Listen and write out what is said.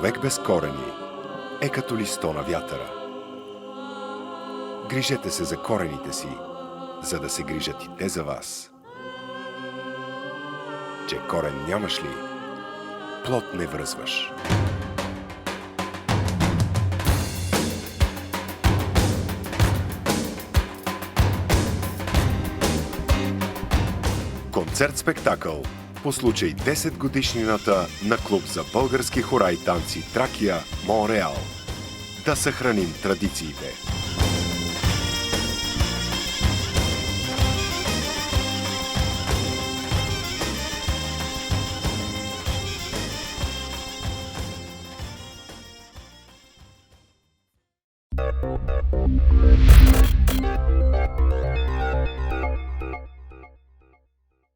Човек без корени е като листо на вятъра. Грижете се за корените си, за да се грижат и те за вас. Че корен нямаш ли, плод не връзваш. Концерт-спектакъл по случай 10 годишнината на клуб за български хора и танци Тракия, Монреал. Да съхраним традициите!